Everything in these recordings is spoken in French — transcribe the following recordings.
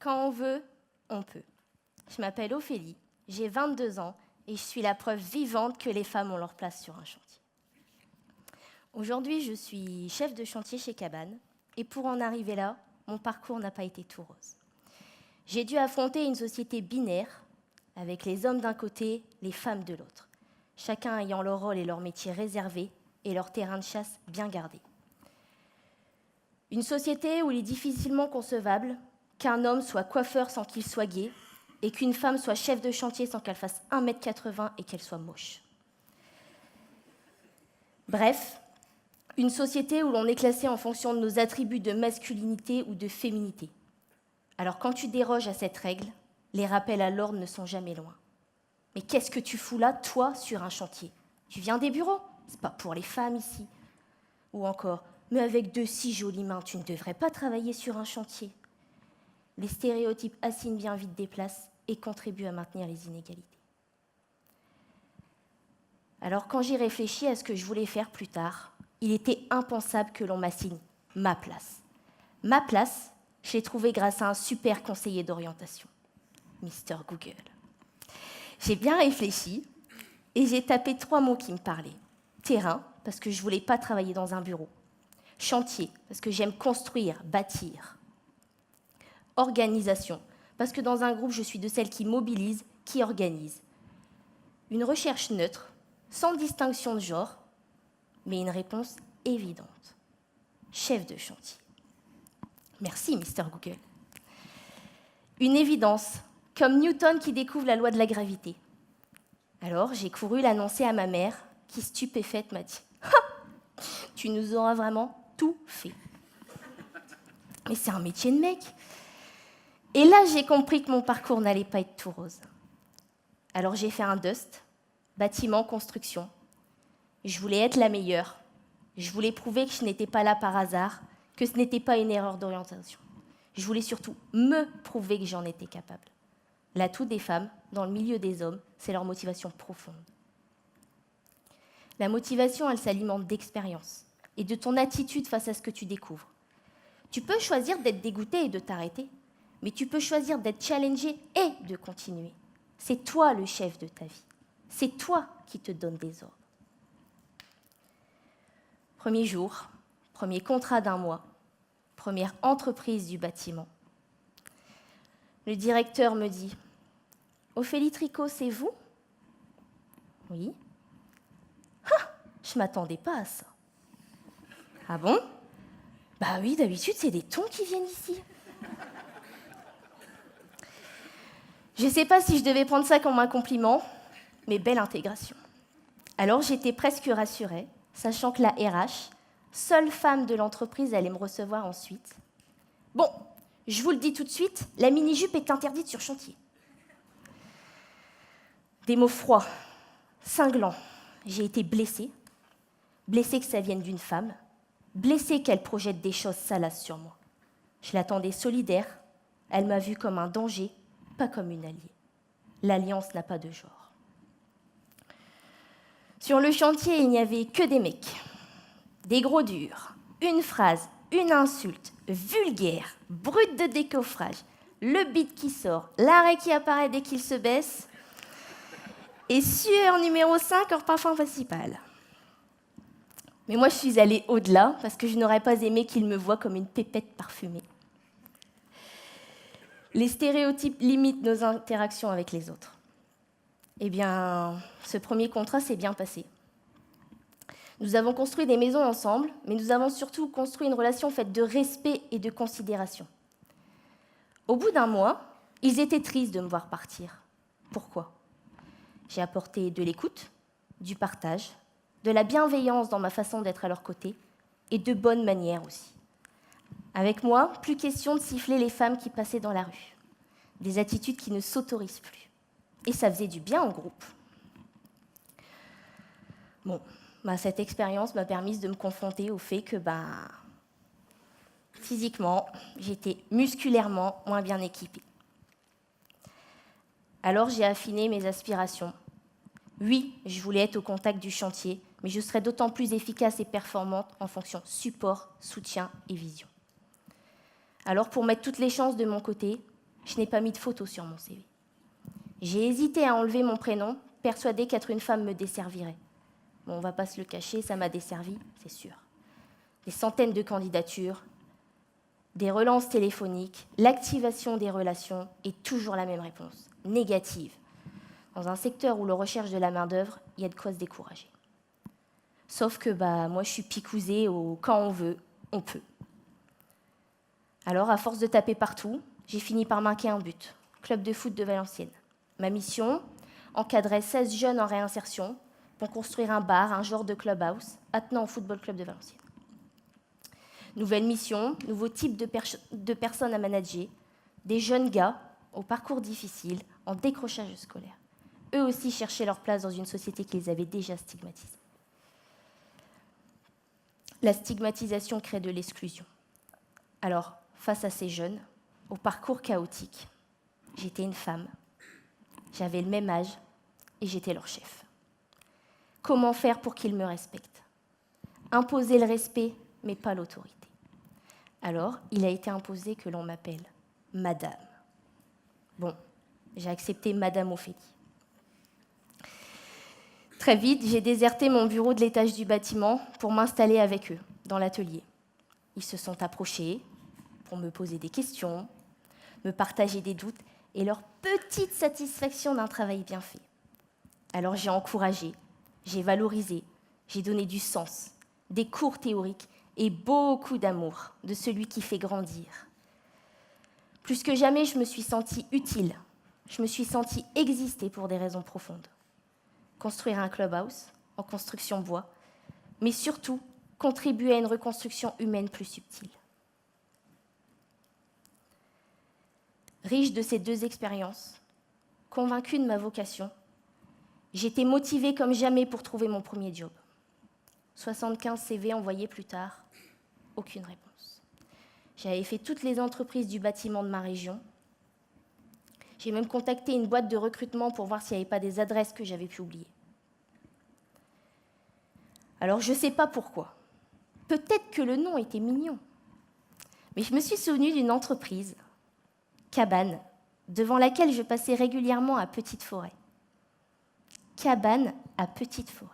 Quand on veut, on peut. Je m'appelle Ophélie, j'ai 22 ans et je suis la preuve vivante que les femmes ont leur place sur un chantier. Aujourd'hui, je suis chef de chantier chez Cabane et pour en arriver là, mon parcours n'a pas été tout rose. J'ai dû affronter une société binaire avec les hommes d'un côté, les femmes de l'autre, chacun ayant leur rôle et leur métier réservés et leur terrain de chasse bien gardé. Une société où il est difficilement concevable qu'un homme soit coiffeur sans qu'il soit gay et qu'une femme soit chef de chantier sans qu'elle fasse 1,80 m et qu'elle soit moche. Bref, une société où l'on est classé en fonction de nos attributs de masculinité ou de féminité. Alors quand tu déroges à cette règle, les rappels à l'ordre ne sont jamais loin. Mais qu'est-ce que tu fous là, toi, sur un chantier? Tu viens des bureaux? C'est pas pour les femmes ici. Ou encore, mais avec de si jolies mains, tu ne devrais pas travailler sur un chantier. Les stéréotypes assignent bien vite des places et contribuent à maintenir les inégalités. Alors quand j'ai réfléchi à ce que je voulais faire plus tard, il était impensable que l'on m'assigne ma place. Ma place, je l'ai trouvée grâce à un super conseiller d'orientation, Mr. Google. J'ai bien réfléchi et j'ai tapé 3 mots qui me parlaient. Terrain, parce que je ne voulais pas travailler dans un bureau. Chantier, parce que j'aime construire, bâtir. Organisation, parce que dans un groupe, je suis de celles qui mobilisent, qui organisent. Une recherche neutre, sans distinction de genre, mais une réponse évidente. Chef de chantier. Merci, Mr. Google. Une évidence, comme Newton qui découvre la loi de la gravité. Alors, j'ai couru l'annoncer à ma mère, qui, stupéfaite, m'a dit « Ah, tu nous auras vraiment tout fait. » Mais c'est un métier de mec. Et là, j'ai compris que mon parcours n'allait pas être tout rose. Alors j'ai fait un DUST, bâtiment, construction. Je voulais être la meilleure. Je voulais prouver que je n'étais pas là par hasard, que ce n'était pas une erreur d'orientation. Je voulais surtout me prouver que j'en étais capable. L'atout des femmes, dans le milieu des hommes, c'est leur motivation profonde. La motivation, elle s'alimente d'expérience et de ton attitude face à ce que tu découvres. Tu peux choisir d'être dégoûté et de t'arrêter, mais tu peux choisir d'être challengé et de continuer. C'est toi le chef de ta vie. C'est toi qui te donne des ordres. Premier jour, premier contrat d'1 mois, première entreprise du bâtiment. Le directeur me dit « Ophélie Tricot, c'est vous ?»« Oui. »« Ah, je ne m'attendais pas à ça. »« Ah bon ? Bah oui, d'habitude, c'est des thons qui viennent ici. » Je ne sais pas si je devais prendre ça comme un compliment, mais belle intégration. Alors j'étais presque rassurée, sachant que la RH, seule femme de l'entreprise, allait me recevoir ensuite. Bon, je vous le dis tout de suite, la mini-jupe est interdite sur chantier. Des mots froids, cinglants. J'ai été blessée. Blessée que ça vienne d'une femme. Blessée qu'elle projette des choses salaces sur moi. Je l'attendais solidaire. Elle m'a vue comme un danger, pas comme une alliée. L'alliance n'a pas de genre. Sur le chantier, il n'y avait que des mecs. Des gros durs. Une phrase, une insulte, vulgaire, brute de décoffrage. Le beat qui sort, l'arrêt qui apparaît dès qu'il se baisse. Et sueur numéro 5 hors parfum principal. Mais moi, je suis allée au-delà parce que je n'aurais pas aimé qu'il me voie comme une pépette parfumée. Les stéréotypes limitent nos interactions avec les autres. Eh bien, ce premier contrat s'est bien passé. Nous avons construit des maisons ensemble, mais nous avons surtout construit une relation faite de respect et de considération. Au bout d'1 mois, ils étaient tristes de me voir partir. Pourquoi ? J'ai apporté de l'écoute, du partage, de la bienveillance dans ma façon d'être à leur côté et de bonnes manières aussi. Avec moi, plus question de siffler les femmes qui passaient dans la rue. Des attitudes qui ne s'autorisent plus. Et ça faisait du bien au groupe. Bon, cette expérience m'a permis de me confronter au fait que physiquement, j'étais musculairement moins bien équipée. Alors j'ai affiné mes aspirations. Oui, je voulais être au contact du chantier, mais je serais d'autant plus efficace et performante en fonction support, soutien et vision. Alors pour mettre toutes les chances de mon côté, je n'ai pas mis de photo sur mon CV. J'ai hésité à enlever mon prénom, persuadée qu'être une femme me desservirait. Bon, on ne va pas se le cacher, ça m'a desservi, c'est sûr. Des centaines de candidatures, des relances téléphoniques, l'activation des relations et toujours la même réponse, négative. Dans un secteur où l'on recherche de la main-d'œuvre, il y a de quoi se décourager. Sauf que moi, je suis picousée au quand on veut, on peut. Alors, à force de taper partout, j'ai fini par marquer un but, club de foot de Valenciennes. Ma mission, encadrer 16 jeunes en réinsertion pour construire un bar, un genre de clubhouse, attenant au football club de Valenciennes. Nouvelle mission, nouveau type de personnes à manager, des jeunes gars au parcours difficile, en décrochage scolaire. Eux aussi cherchaient leur place dans une société qui les avait déjà stigmatisés. La stigmatisation crée de l'exclusion. Alors, face à ces jeunes, au parcours chaotique, j'étais une femme, j'avais le même âge et j'étais leur chef. Comment faire pour qu'ils me respectent ? Imposer le respect, mais pas l'autorité. Alors, il a été imposé que l'on m'appelle Madame. Bon, j'ai accepté Madame Ophélie. Très vite, j'ai déserté mon bureau de l'étage du bâtiment pour m'installer avec eux, dans l'atelier. Ils se sont approchés pour me poser des questions, me partager des doutes et leur petite satisfaction d'un travail bien fait. Alors j'ai encouragé, j'ai valorisé, j'ai donné du sens, des cours théoriques et beaucoup d'amour de celui qui fait grandir. Plus que jamais, je me suis sentie utile, je me suis sentie exister pour des raisons profondes. Construire un clubhouse en construction bois, mais surtout contribuer à une reconstruction humaine plus subtile. Riche de ces deux expériences, convaincue de ma vocation, j'étais motivée comme jamais pour trouver mon premier job. 75 CV envoyés plus tard, aucune réponse. J'avais fait toutes les entreprises du bâtiment de ma région. J'ai même contacté une boîte de recrutement pour voir s'il n'y avait pas des adresses que j'avais pu oublier. Alors je ne sais pas pourquoi. Peut-être que le nom était mignon. Mais je me suis souvenue d'une entreprise, Cabane, devant laquelle je passais régulièrement à Petite Forêt. Cabane à Petite Forêt.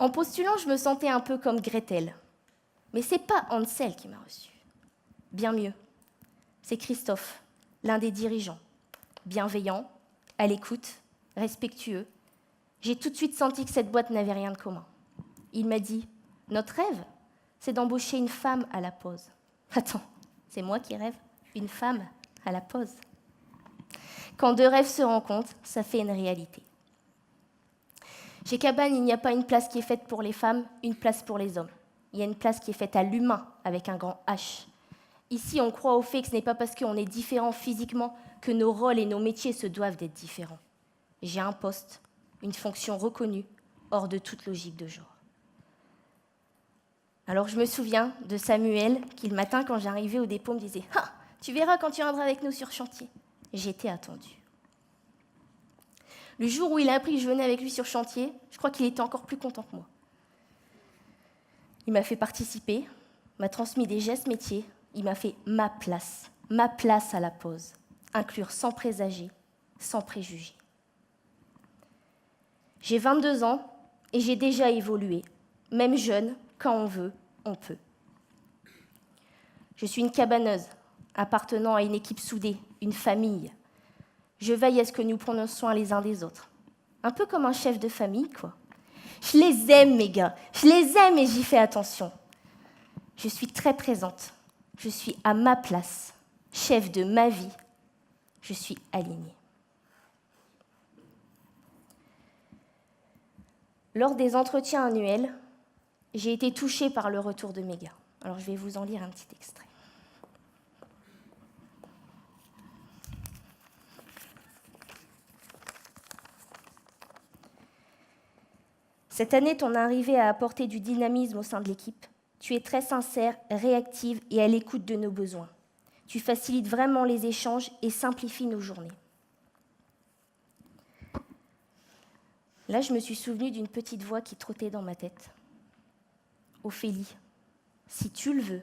En postulant, je me sentais un peu comme Gretel. Mais ce n'est pas Hansel qui m'a reçue. Bien mieux. C'est Christophe, l'un des dirigeants. Bienveillant, à l'écoute, respectueux. J'ai tout de suite senti que cette boîte n'avait rien de commun. Il m'a dit « Notre rêve, c'est d'embaucher une femme à la pause. » Attends, c'est moi qui rêve, une femme à la pause. Quand deux rêves se rencontrent, ça fait une réalité. Chez Cabane, il n'y a pas une place qui est faite pour les femmes, une place pour les hommes. Il y a une place qui est faite à l'humain, avec un grand H. Ici, on croit au fait que ce n'est pas parce qu'on est différent physiquement que nos rôles et nos métiers se doivent d'être différents. J'ai un poste, une fonction reconnue, hors de toute logique de genre. Alors je me souviens de Samuel, qui le matin, quand j'arrivais au dépôt, me disait « Ah, tu verras quand tu viendras avec nous sur chantier ». J'étais attendue. Le jour où il a appris que je venais avec lui sur chantier, je crois qu'il était encore plus content que moi. Il m'a fait participer, m'a transmis des gestes métiers, il m'a fait ma place à la pause, inclure sans présager, sans préjugés. J'ai 22 ans et j'ai déjà évolué, même jeune, quand on veut, on peut. Je suis une cabaneuse, appartenant à une équipe soudée, une famille. Je veille à ce que nous prenions soin les uns des autres. Un peu comme un chef de famille, quoi. Je les aime, mes gars. Je les aime et j'y fais attention. Je suis très présente. Je suis à ma place, chef de ma vie. Je suis alignée. Lors des entretiens annuels, J'ai été touchée par le retour de mes gars. Alors je vais vous en lire un petit extrait. Cette année, ton arrivée a apporté du dynamisme au sein de l'équipe. Tu es très sincère, réactive et à l'écoute de nos besoins. Tu facilites vraiment les échanges et simplifies nos journées. Là, je me suis souvenue d'une petite voix qui trottait dans ma tête. Ophélie, si tu le veux,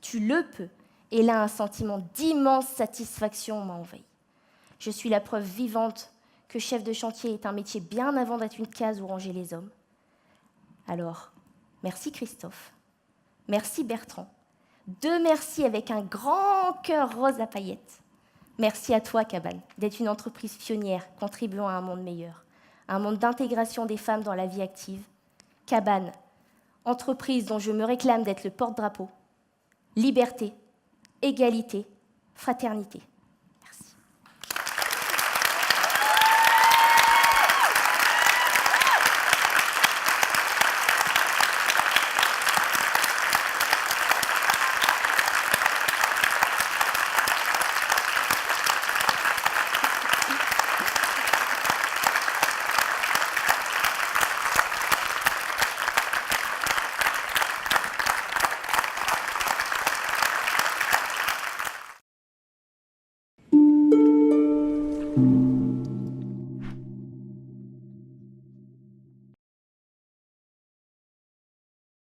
tu le peux. Et là, un sentiment d'immense satisfaction m'a envahi. Je suis la preuve vivante que chef de chantier est un métier bien avant d'être une case où ranger les hommes. Alors, merci Christophe, merci Bertrand. 2 merci avec un grand cœur rose à paillettes. Merci à toi, Cabane, d'être une entreprise pionnière contribuant à un monde meilleur, un monde d'intégration des femmes dans la vie active. Cabane, entreprise dont je me réclame d'être le porte-drapeau. Liberté, égalité, fraternité.